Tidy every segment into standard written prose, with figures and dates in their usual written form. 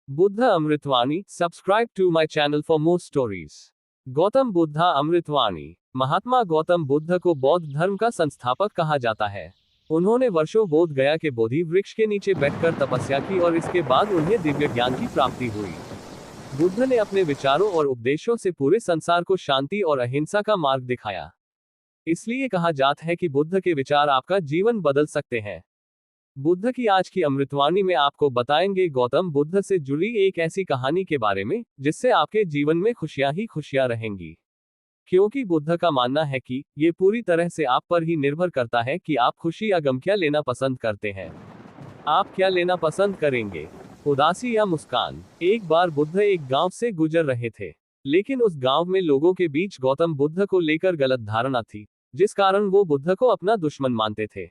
बुद्ध अमृतवाणी, subscribe to my channel for more stories. Gautam Buddha अमृतवाणी। महात्मा गौतम बुद्ध को बौद्ध धर्म का संस्थापक कहा जाता है। उन्होंने वर्षों बोध गया के बोधि वृक्ष के नीचे बैठकर तपस्या की और इसके बाद उन्हें दिव्य ज्ञान की प्राप्ति हुई। बुद्ध ने अपने विचारों और उपदेशों से पूरे संसार को शांति और अहिंसा का मार्ग दिखाया। इसलिए कहा जाता है कि बुद्ध के विचार आपका जीवन बदल सकते हैं। बुद्ध की आज की अमृतवाणी में आपको बताएंगे गौतम बुद्ध से जुड़ी एक ऐसी कहानी के बारे में जिससे आपके जीवन में खुशियां ही खुशियां रहेंगी। क्योंकि बुद्ध का मानना है कि ये पूरी तरह से आप पर ही निर्भर करता है कि आप खुशी या गम क्या लेना पसंद करते हैं। आप क्या लेना पसंद करेंगे, उदासी या मुस्कान? एक बार बुद्ध एक गांव से गुजर रहे थे, लेकिन उस गांव में लोगों के बीच गौतम बुद्ध को लेकर गलत धारणा थी, जिस कारण वो बुद्ध को अपना दुश्मन मानते थे।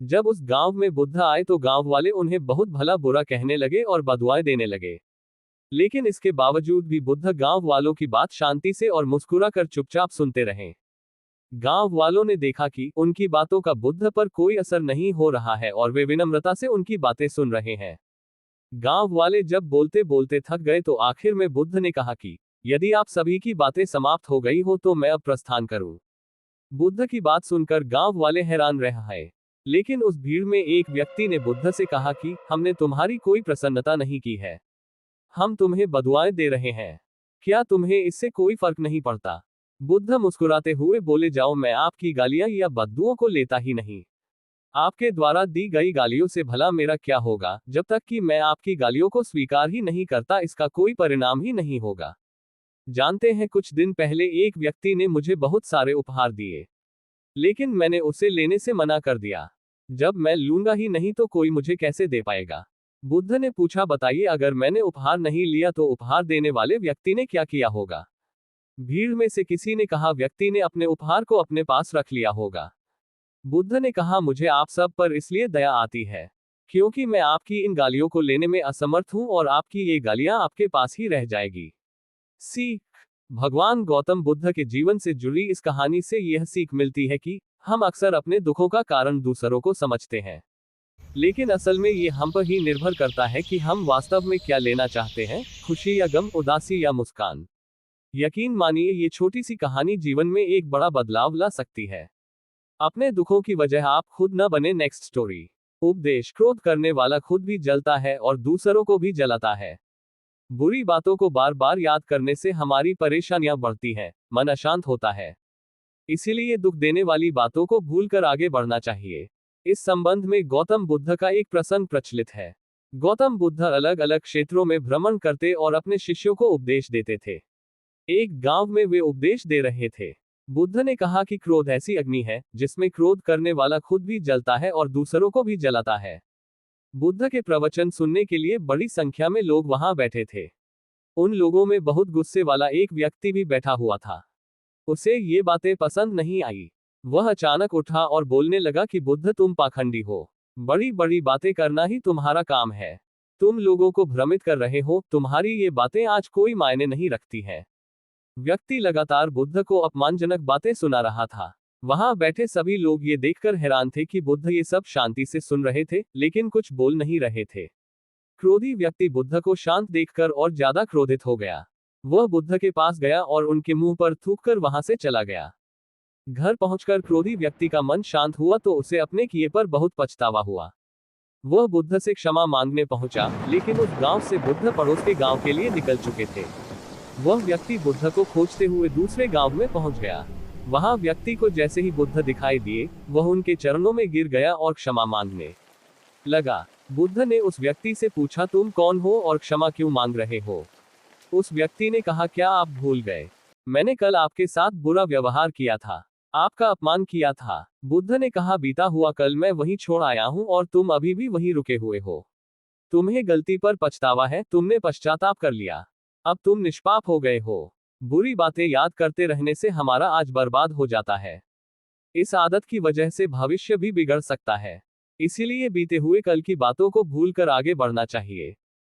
जब उस गांव में बुद्ध आए तो गांव वाले उन्हें बहुत भला बुरा कहने लगे और बदुआएं देने लगे। लेकिन इसके बावजूद भी बुद्ध गांव वालों की बात शांति से और मुस्कुरा कर चुपचाप सुनते रहे। गांव वालों ने देखा कि उनकी बातों का बुद्ध पर कोई असर नहीं हो रहा है और वे विनम्रता से उनकी बातें सुन रहे हैं। गांव वाले जब बोलते बोलते थक गए तो आखिर में बुद्ध ने कहा कि यदि आप सभी की बातें समाप्त हो गई हो तो मैं अब प्रस्थान करूं। बुद्ध की बात सुनकर गांव वाले हैरान रह गए। लेकिन उस भीड़ में एक व्यक्ति ने बुद्ध से कहा कि हमने तुम्हारी कोई प्रसन्नता नहीं की है, हम तुम्हें बदुआएं दे रहे हैं, क्या तुम्हें इससे कोई फर्क नहीं पड़ता? बुद्ध मुस्कुराते हुए बोले, जाओ, मैं आपकी गालियां या बद्दुओं को लेता ही नहीं। आपके द्वारा दी गई गालियों से भला मेरा क्या होगा? जब तक कि मैं आपकी गालियों को स्वीकार ही नहीं करता इसका कोई परिणाम ही नहीं होगा। जानते हैं, कुछ दिन पहले एक व्यक्ति ने मुझे बहुत सारे उपहार दिए, लेकिन मैंने उसे लेने से मना कर दिया। जब मैं लूंगा ही नहीं तो कोई मुझे कैसे दे पाएगा? बुद्ध ने पूछा, बताइए, अगर मैंने उपहार नहीं लिया तो उपहार देने वाले व्यक्ति ने क्या किया होगा? भीड़ में से किसी ने कहा, व्यक्ति ने अपने उपहार को अपने पास रख लिया होगा। बुद्ध ने कहा, मुझे आप सब पर इसलिए दया आती है क्योंकि मैं आपकी इन गालियों को लेने में असमर्थ हूं और आपकी ये गालियां आपके पास ही रह जाएगी। सीख। भगवान गौतम बुद्ध के जीवन से जुड़ी इस कहानी से यह सीख मिलती है कि हम अक्सर अपने दुखों का कारण दूसरों को समझते हैं, लेकिन असल में ये हम पर ही निर्भर करता है कि हम वास्तव में क्या लेना चाहते हैं, खुशी या गम, उदासी या मुस्कान। यकीन मानिए, ये छोटी सी कहानी जीवन में एक बड़ा बदलाव ला सकती है। अपने दुखों की वजह आप खुद न बने। Next story. उपदेश। क्रोध करने वाला खुद भी जलता है और दूसरों को भी जलाता है। बुरी बातों को बार बार याद करने से हमारी परेशानियां बढ़ती हैं, मन अशांत होता है। इसीलिए दुख देने वाली बातों को भूलकर आगे बढ़ना चाहिए। इस संबंध में गौतम बुद्ध का एक प्रसंग प्रचलित है। गौतम बुद्ध अलग अलग क्षेत्रों में भ्रमण करते और अपने शिष्यों को उपदेश देते थे। एक गांव में वे उपदेश दे रहे थे। बुद्ध ने कहा कि क्रोध ऐसी अग्नि है जिसमें क्रोध करने वाला खुद भी जलता है और दूसरों को भी जलाता है। बुद्ध के प्रवचन सुनने के लिए बड़ी संख्या में लोग वहां बैठे थे। उन लोगों में बहुत गुस्से वाला एक व्यक्ति भी बैठा हुआ था। उसे ये बातें पसंद नहीं आई। वह अचानक उठा और बोलने लगा कि बुद्ध, तुम पाखंडी हो। बड़ी बड़ी बातें करना ही तुम्हारा काम है। तुम लोगों को भ्रमित कर रहे हो। तुम्हारी ये बातें आज कोई मायने नहीं रखती हैं। व्यक्ति लगातार बुद्ध को अपमानजनक बातें सुना रहा था। वहां बैठे सभी लोग ये देखकर हैरान थे कि बुद्ध ये सब शांति से सुन रहे थे, लेकिन कुछ बोल नहीं रहे थे। क्रोधी व्यक्ति बुद्ध को शांत देखकर और ज्यादा क्रोधित हो गया। वह बुद्ध के पास गया और उनके मुंह पर थूककर वहां से चला गया। घर पहुंचकर क्रोधी व्यक्ति का मन शांत हुआ तो उसे अपने किए पर बहुत पछतावा हुआ। वह बुद्ध से क्षमा मांगने पहुंचा, लेकिन उस गांव से बुद्ध पड़ोस के गांव के लिए निकल चुके थे। वह व्यक्ति बुद्ध को खोजते हुए दूसरे गांव में पहुंच गया। वहां व्यक्ति को जैसे ही बुद्ध दिखाई दिए, वह उनके चरणों में गिर गया और क्षमा मांगने लगा। बुद्ध ने उस व्यक्ति से पूछा, तुम कौन हो और क्षमा क्यों मांग रहे हो? उस व्यक्ति ने कहा, क्या आप भूल गए? मैंने कल आपके साथ बुरा व्यवहार किया था, आपका अपमान किया था। बुद्ध ने कहा, बीता हुआ कल मैं वहीं छोड़ आया हूं और तुम अभी भी वहीं रुके हुए हो। तुम्हें गलती पर पछतावा है, तुमने पश्चाताप कर लिया, अब तुम निष्पाप हो गए हो। बुरी बातें याद करते रहने से हमारा आज बर्बाद हो जाता है। इस आदत की वजह से भविष्य भी बिगड़ सकता है। इसीलिए बीते हुए कल की बातों को भूलकर आगे बढ़ना चाहिए।